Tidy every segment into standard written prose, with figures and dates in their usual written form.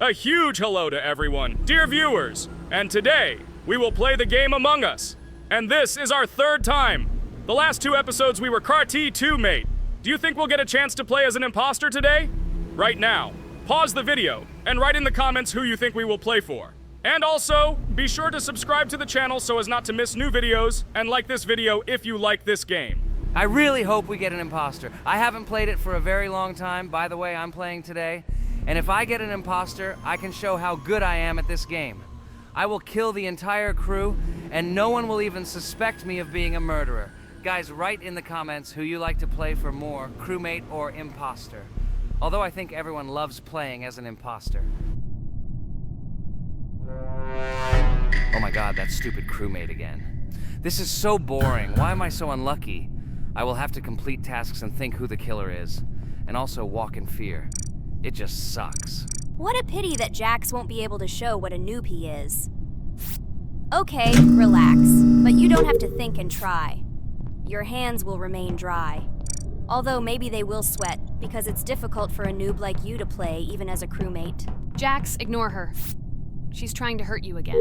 A huge hello to everyone, dear viewers, and today we will play the game Among Us. And this is our third time. The last two episodes we were CAR-T 2-mate. Do you think we'll get a chance to play as an imposter today? Right now, pause the video and write in the comments who you think we will play for. And also, be sure to subscribe to the channel so as not to miss new videos, and like this video if you like this game. I really hope we get an imposter. I haven't played it for a very long time. By the way, I'm playing today. And if I get an imposter, I can show how good I am at this game. I will kill the entire crew, and no one will even suspect me of being a murderer. Guys, write in the comments who you like to play for more, crewmate or imposter. Although I think everyone loves playing as an imposter. Oh my god, that stupid crewmate again. This is so boring. Why am I so unlucky? I will have to complete tasks and think who the killer is, and also walk in fear. It just sucks. What a pity that Jax won't be able to show what a noob he is. Okay, relax, but you don't have to think and try. Your hands will remain dry. Although maybe they will sweat, because it's difficult for a noob like you to play, even as a crewmate. Jax, ignore her. She's trying to hurt you again.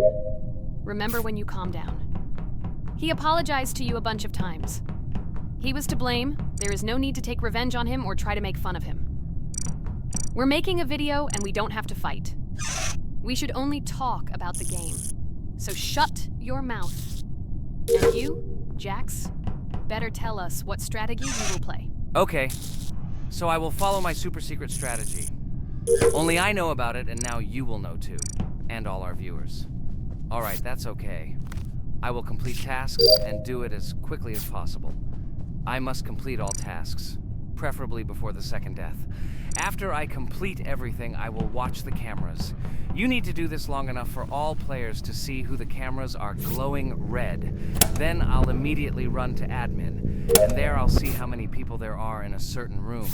Remember when you calm down. He apologized to you a bunch of times. He was to blame. There is no need to take revenge on him or try to make fun of him. We're making a video and we don't have to fight. We should only talk about the game. So shut your mouth. And you, Jax, better tell us what strategy you will play. Okay, so I will follow my super secret strategy. Only I know about it, and now you will know too. And all our viewers. Alright, that's okay. I will complete tasks and do it as quickly as possible. I must complete all tasks, preferably before the second death. After I complete everything, I will watch the cameras. You need to do this long enough for all players to see who the cameras are glowing red. Then I'll immediately run to admin, and there I'll see how many people there are in a certain room.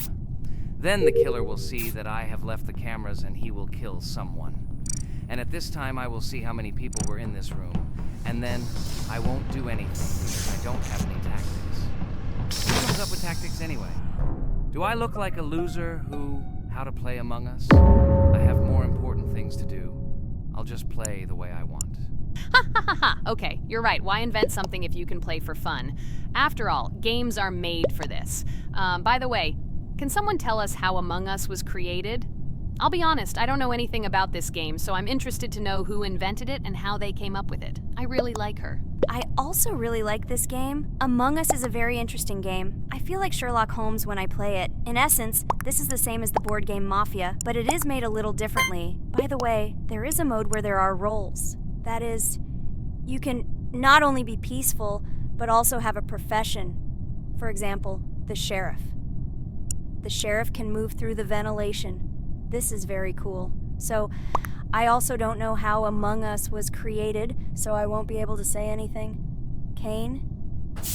Then the killer will see that I have left the cameras and he will kill someone. And at this time I will see how many people were in this room. And then I won't do anything because I don't have any tactics. Who comes up with tactics anyway? Do I look like a loser who, how to play Among Us? I have more important things to do. I'll just play the way I want. Ha ha ha ha! Okay, you're right. Why invent something if you can play for fun? After all, games are made for this. By the way, can someone tell us how Among Us was created? I'll be honest, I don't know anything about this game, so I'm interested to know who invented it and how they came up with it. I really like her. I also really like this game. Among Us is a very interesting game. I feel like Sherlock Holmes when I play it. In essence, this is the same as the board game Mafia, but it is made a little differently. By the way, there is a mode where there are roles. That is, you can not only be peaceful, but also have a profession. For example, the sheriff. The sheriff can move through the ventilation. This is very cool. So, I also don't know how Among Us was created, so I won't be able to say anything. Kane,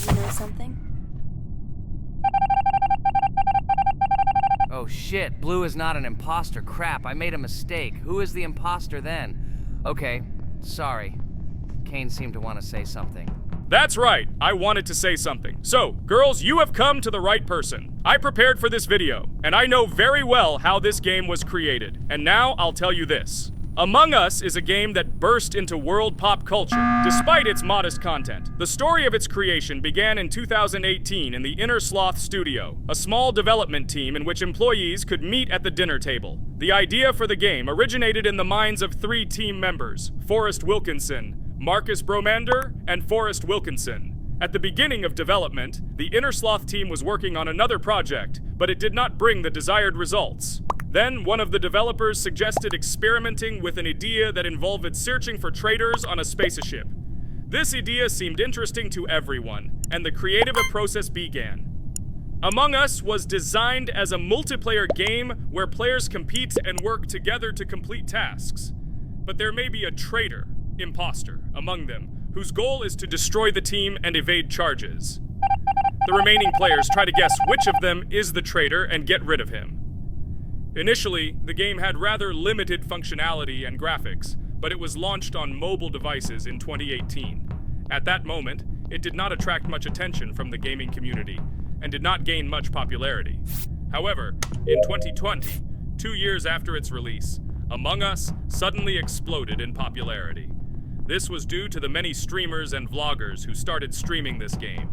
you know something? Oh shit, Blue is not an imposter. Crap, I made a mistake. Who is the imposter then? Okay, sorry. Kane seemed to want to say something. That's right, I wanted to say something. So, girls, you have come to the right person. I prepared for this video, and I know very well how this game was created. And now I'll tell you this. Among Us is a game that burst into world pop culture, despite its modest content. The story of its creation began in 2018 in the Inner Sloth Studio, a small development team in which employees could meet at the dinner table. The idea for the game originated in the minds of three team members, Forrest Wilkinson, Marcus Bromander, and Forrest Wilkinson. At the beginning of development, the Inner Sloth team was working on another project, but it did not bring the desired results. Then, one of the developers suggested experimenting with an idea that involved searching for traitors on a spaceship. This idea seemed interesting to everyone, and the creative process began. Among Us was designed as a multiplayer game where players compete and work together to complete tasks. But there may be a traitor, imposter, among them, whose goal is to destroy the team and evade charges. The remaining players try to guess which of them is the traitor and get rid of him. Initially, the game had rather limited functionality and graphics, but it was launched on mobile devices in 2018. At that moment, it did not attract much attention from the gaming community, and did not gain much popularity. However, in 2020, 2 years after its release, Among Us suddenly exploded in popularity. This was due to the many streamers and vloggers who started streaming this game.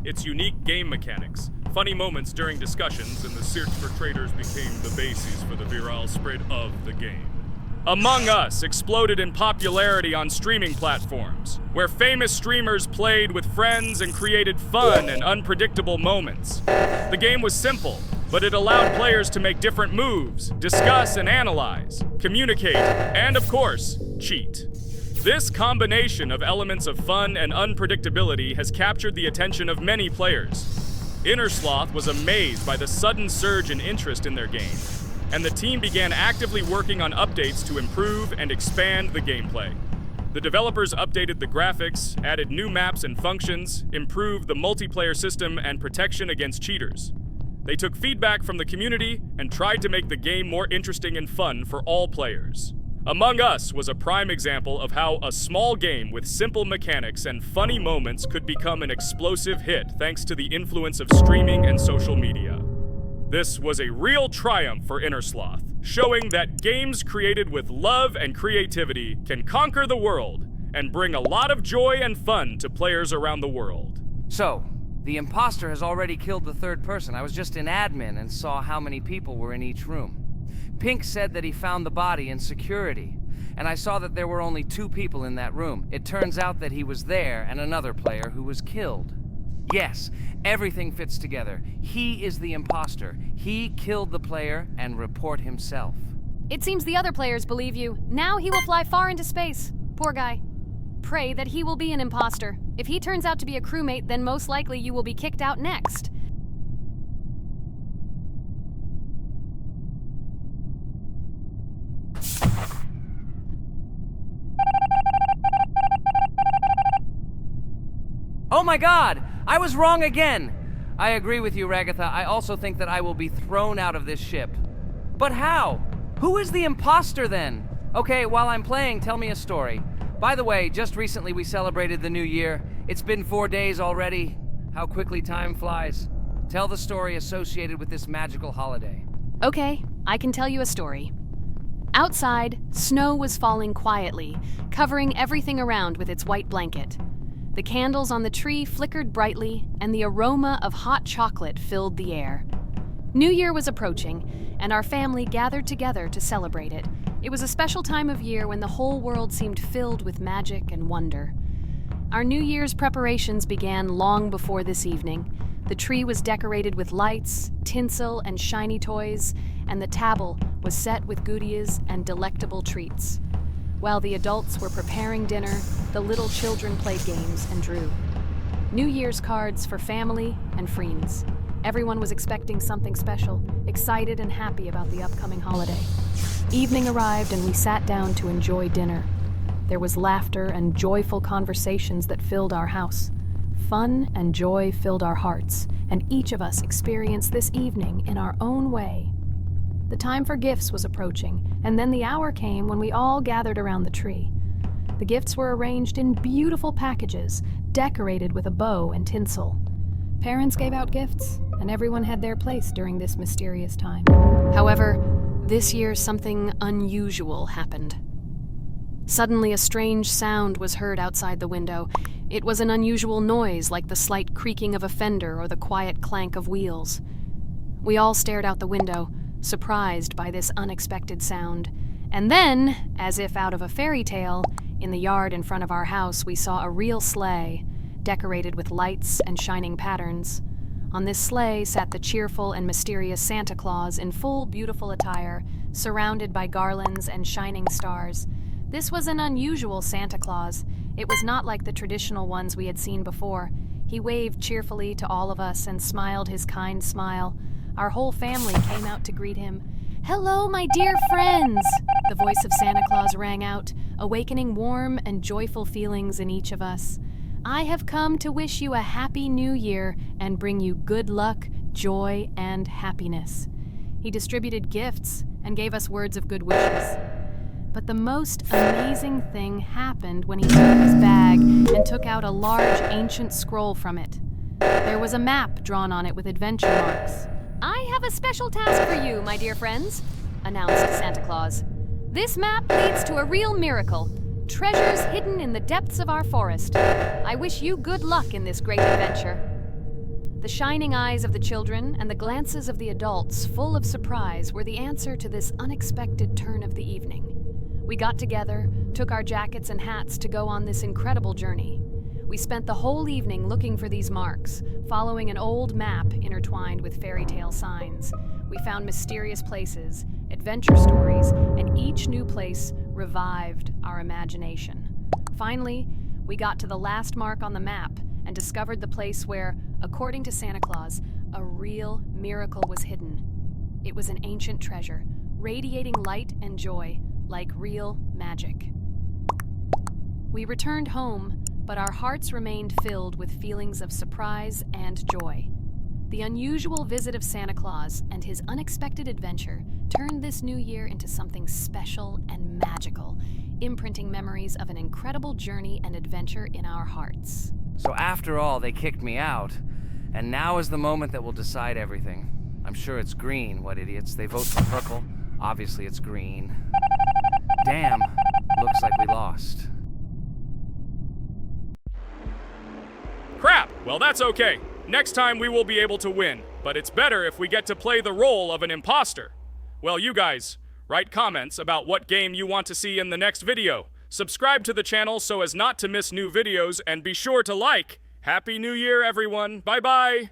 Its unique game mechanics, funny moments during discussions, and the search for traitors became the basis for the viral spread of the game. Among Us exploded in popularity on streaming platforms, where famous streamers played with friends and created fun and unpredictable moments. The game was simple, but it allowed players to make different moves, discuss and analyze, communicate, and of course, cheat. This combination of elements of fun and unpredictability has captured the attention of many players. Innersloth was amazed by the sudden surge in interest in their game, and the team began actively working on updates to improve and expand the gameplay. The developers updated the graphics, added new maps and functions, improved the multiplayer system and protection against cheaters. They took feedback from the community and tried to make the game more interesting and fun for all players. Among Us was a prime example of how a small game with simple mechanics and funny moments could become an explosive hit thanks to the influence of streaming and social media. This was a real triumph for Innersloth, showing that games created with love and creativity can conquer the world and bring a lot of joy and fun to players around the world. So, the imposter has already killed the third person. I was just in admin and saw how many people were in each room. Pink said that he found the body in security, and I saw that there were only 2 people in that room. It turns out that he was there and another player who was killed. Yes, everything fits together. He is the imposter. He killed the player and report himself. It seems the other players believe you. Now he will fly far into space. Poor guy. Pray that he will be an imposter. If he turns out to be a crewmate, then most likely you will be kicked out next. Oh my god! I was wrong again! I agree with you, Ragatha. I also think that I will be thrown out of this ship. But how? Who is the imposter then? Okay, while I'm playing, tell me a story. By the way, just recently we celebrated the new year. It's been 4 days already. How quickly time flies. Tell the story associated with this magical holiday. Okay, I can tell you a story. Outside, snow was falling quietly, covering everything around with its white blanket. The candles on the tree flickered brightly, and the aroma of hot chocolate filled the air. New Year was approaching, and our family gathered together to celebrate it. It was a special time of year when the whole world seemed filled with magic and wonder. Our New Year's preparations began long before this evening. The tree was decorated with lights, tinsel, and shiny toys, and the table was set with goodies and delectable treats. While the adults were preparing dinner, the little children played games and drew. New Year's cards for family and friends. Everyone was expecting something special, excited and happy about the upcoming holiday. Evening arrived and we sat down to enjoy dinner. There was laughter and joyful conversations that filled our house. Fun and joy filled our hearts, and each of us experienced this evening in our own way. The time for gifts was approaching, and then the hour came when we all gathered around the tree. The gifts were arranged in beautiful packages, decorated with a bow and tinsel. Parents gave out gifts, and everyone had their place during this mysterious time. However, this year something unusual happened. Suddenly a strange sound was heard outside the window. It was an unusual noise, like the slight creaking of a fender or the quiet clank of wheels. We all stared out the window, surprised by this unexpected sound. And then, as if out of a fairy tale, in the yard in front of our house we saw a real sleigh, decorated with lights and shining patterns. On this sleigh sat the cheerful and mysterious Santa Claus in full beautiful attire, surrounded by garlands and shining stars. This was an unusual Santa Claus. It was not like the traditional ones we had seen before. He waved cheerfully to all of us and smiled his kind smile. Our whole family came out to greet him. "Hello, my dear friends!" The voice of Santa Claus rang out, awakening warm and joyful feelings in each of us. "I have come to wish you a happy new year and bring you good luck, joy, and happiness." He distributed gifts and gave us words of good wishes. But the most amazing thing happened when he took his bag and took out a large ancient scroll from it. There was a map drawn on it with adventure marks. "I have a special task for you, my dear friends," announced Santa Claus. This map leads to a real miracle. Treasures hidden in the depths of our forest. I wish you good luck in this great adventure. The shining eyes of the children and the glances of the adults, full of surprise, were the answer to this unexpected turn of the evening. We got together, took our jackets and hats to go on this incredible journey. We spent the whole evening looking for these marks, following an old map intertwined with fairy tale signs. We found mysterious places, adventure stories, and each new place revived our imagination. Finally, we got to the last mark on the map and discovered the place where, according to Santa Claus, a real miracle was hidden. It was an ancient treasure, radiating light and joy like real magic. We returned home, but our hearts remained filled with feelings of surprise and joy. The unusual visit of Santa Claus and his unexpected adventure turned this new year into something special and magical, imprinting memories of an incredible journey and adventure in our hearts. So after all, they kicked me out, and now is the moment that will decide everything. I'm sure it's green, what idiots. They vote for purple. Obviously it's green. Damn, looks like we lost. Crap! Well, that's okay. Next time we will be able to win, but it's better if we get to play the role of an imposter. Well, you guys, write comments about what game you want to see in the next video. Subscribe to the channel so as not to miss new videos, and be sure to like. Happy New Year, everyone. Bye-bye.